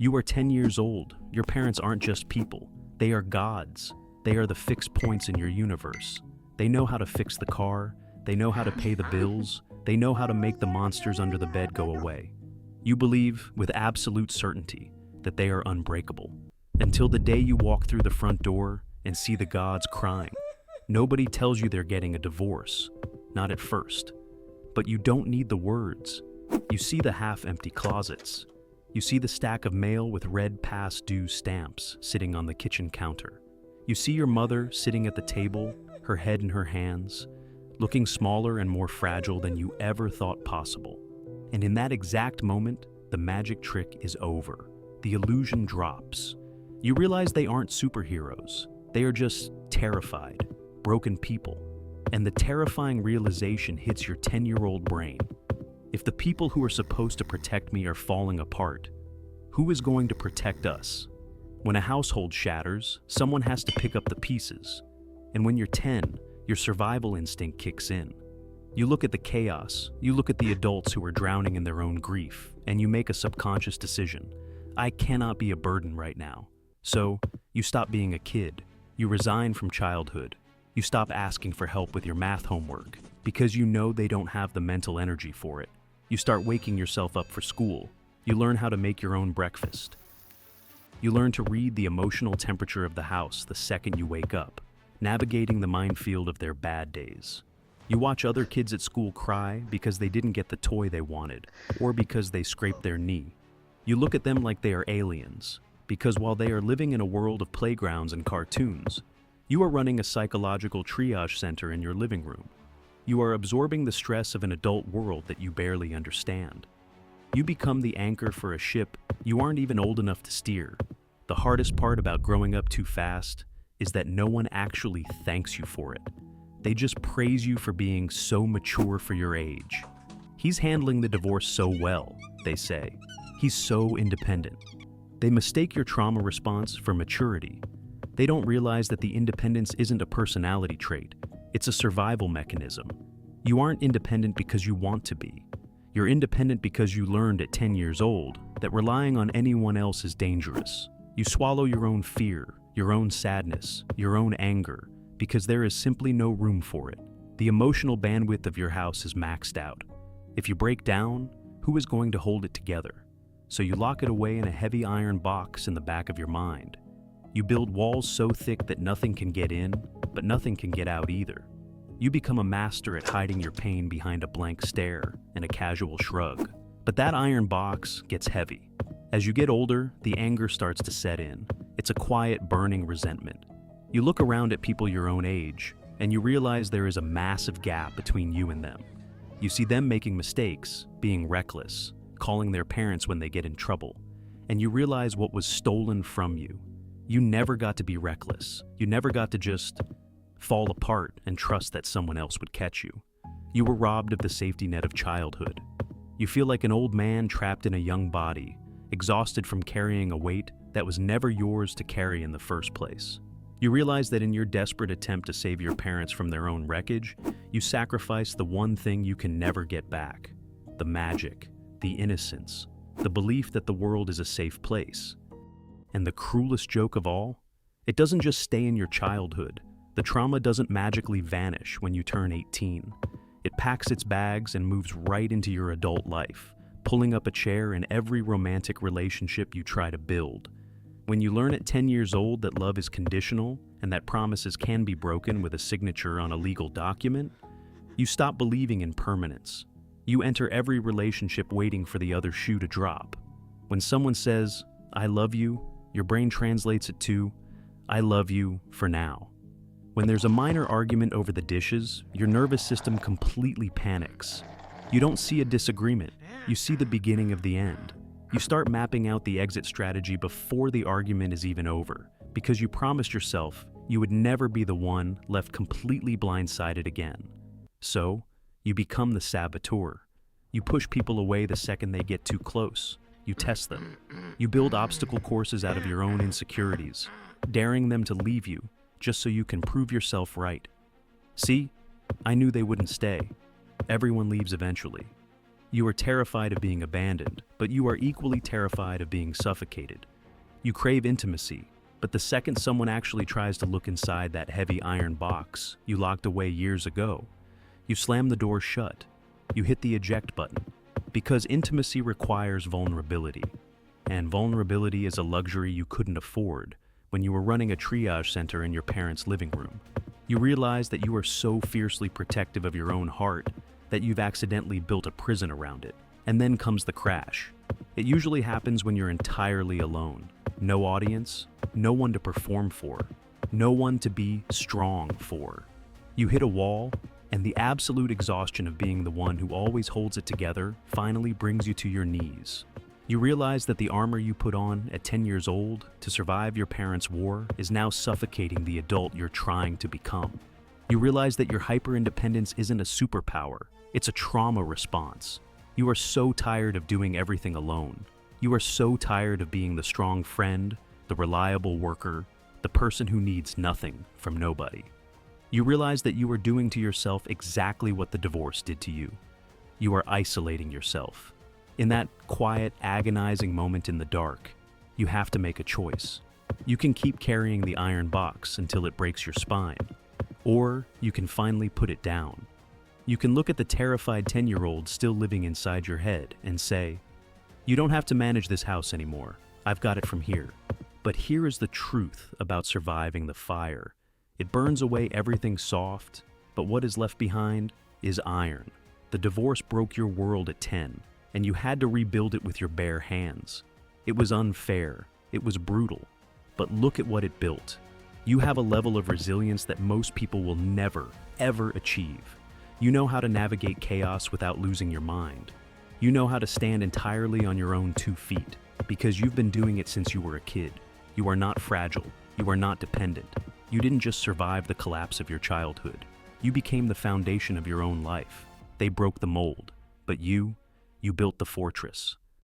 You are 10 years old. Your parents aren't just people. They are gods. They are the fixed points in your universe. They know how to fix the car. They know how to pay the bills. They know how to make the monsters under the bed go away. You believe, with absolute certainty, that they are unbreakable. Until the day you walk through the front door and see the gods crying. Nobody tells you they're getting a divorce. Not at first. But you don't need the words. You see the half-empty closets. You see the stack of mail with red past due stamps sitting on the kitchen counter. You see your mother sitting at the table, her head in her hands, looking smaller and more fragile than you ever thought possible. And in that exact moment, the magic trick is over. The illusion drops. You realize they aren't superheroes. They are just terrified, broken people. And the terrifying realization hits your 10-year-old brain. If the people who are supposed to protect me are falling apart, who is going to protect us? When a household shatters, someone has to pick up the pieces. And when you're 10, your survival instinct kicks in. You look at the chaos, you look at the adults who are drowning in their own grief, and you make a subconscious decision. I cannot be a burden right now. So, you stop being a kid. You resign from childhood. You stop asking for help with your math homework, because you know they don't have the mental energy for it. You start waking yourself up for school. You learn how to make your own breakfast. You learn to read the emotional temperature of the house the second you wake up, navigating the minefield of their bad days. You watch other kids at school cry because they didn't get the toy they wanted, or because they scraped their knee. You look at them like they are aliens, because while they are living in a world of playgrounds and cartoons, you are running a psychological triage center in your living room. You are absorbing the stress of an adult world that you barely understand. You become the anchor for a ship you aren't even old enough to steer. The hardest part about growing up too fast is that no one actually thanks you for it. They just praise you for being so mature for your age. He's handling the divorce so well, they say. He's so independent. They mistake your trauma response for maturity. They don't realize that the independence isn't a personality trait. It's a survival mechanism. You aren't independent because you want to be. You're independent because you learned at 10 years old that relying on anyone else is dangerous. You swallow your own fear, your own sadness, your own anger, because there is simply no room for it. The emotional bandwidth of your house is maxed out. If you break down, who is going to hold it together? So you lock it away in a heavy iron box in the back of your mind. You build walls so thick that nothing can get in, but nothing can get out either. You become a master at hiding your pain behind a blank stare and a casual shrug. But that iron box gets heavy. As you get older, the anger starts to set in. It's a quiet, burning resentment. You look around at people your own age, and you realize there is a massive gap between you and them. You see them making mistakes, being reckless, calling their parents when they get in trouble, and you realize what was stolen from you. You never got to be reckless. You never got to just fall apart and trust that someone else would catch you. You were robbed of the safety net of childhood. You feel like an old man trapped in a young body, exhausted from carrying a weight that was never yours to carry in the first place. You realize that in your desperate attempt to save your parents from their own wreckage, you sacrifice the one thing you can never get back: the magic, the innocence, the belief that the world is a safe place. And the cruelest joke of all? It doesn't just stay in your childhood. The trauma doesn't magically vanish when you turn 18. It packs its bags and moves right into your adult life, pulling up a chair in every romantic relationship you try to build. When you learn at 10 years old that love is conditional and that promises can be broken with a signature on a legal document, you stop believing in permanence. You enter every relationship waiting for the other shoe to drop. When someone says, "I love you," your brain translates it to, "I love you for now." When there's a minor argument over the dishes, your nervous system completely panics. You don't see a disagreement, you see the beginning of the end. You start mapping out the exit strategy before the argument is even over, because you promised yourself you would never be the one left completely blindsided again. So, you become the saboteur. You push people away the second they get too close. You test them. You build obstacle courses out of your own insecurities, daring them to leave you just so you can prove yourself right. See, I knew they wouldn't stay. Everyone leaves eventually. You are terrified of being abandoned, but you are equally terrified of being suffocated. You crave intimacy, but the second someone actually tries to look inside that heavy iron box you locked away years ago, you slam the door shut. You hit the eject button, because intimacy requires vulnerability, and vulnerability is a luxury you couldn't afford when you were running a triage center in your parents' living room. You realize that you are so fiercely protective of your own heart that you've accidentally built a prison around it. And then comes the crash. It usually happens when you're entirely alone. No audience, no one to perform for, no one to be strong for. You hit a wall, and the absolute exhaustion of being the one who always holds it together finally brings you to your knees. You realize that the armor you put on at 10 years old to survive your parents' war is now suffocating the adult you're trying to become. You realize that your hyper-independence isn't a superpower, it's a trauma response. You are so tired of doing everything alone. You are so tired of being the strong friend, the reliable worker, the person who needs nothing from nobody. You realize that you are doing to yourself exactly what the divorce did to you. You are isolating yourself. In that quiet, agonizing moment in the dark, you have to make a choice. You can keep carrying the iron box until it breaks your spine, or you can finally put it down. You can look at the terrified 10-year-old still living inside your head and say, "You don't have to manage this house anymore. I've got it from here." But here is the truth about surviving the fire. It burns away everything soft, but what is left behind is iron. The divorce broke your world at 10, and you had to rebuild it with your bare hands. It was unfair, it was brutal, but look at what it built. You have a level of resilience that most people will never, ever achieve. You know how to navigate chaos without losing your mind. You know how to stand entirely on your own 2 feet, because you've been doing it since you were a kid. You are not fragile, you are not dependent. You didn't just survive the collapse of your childhood. You became the foundation of your own life. They broke the mold, but you built the fortress.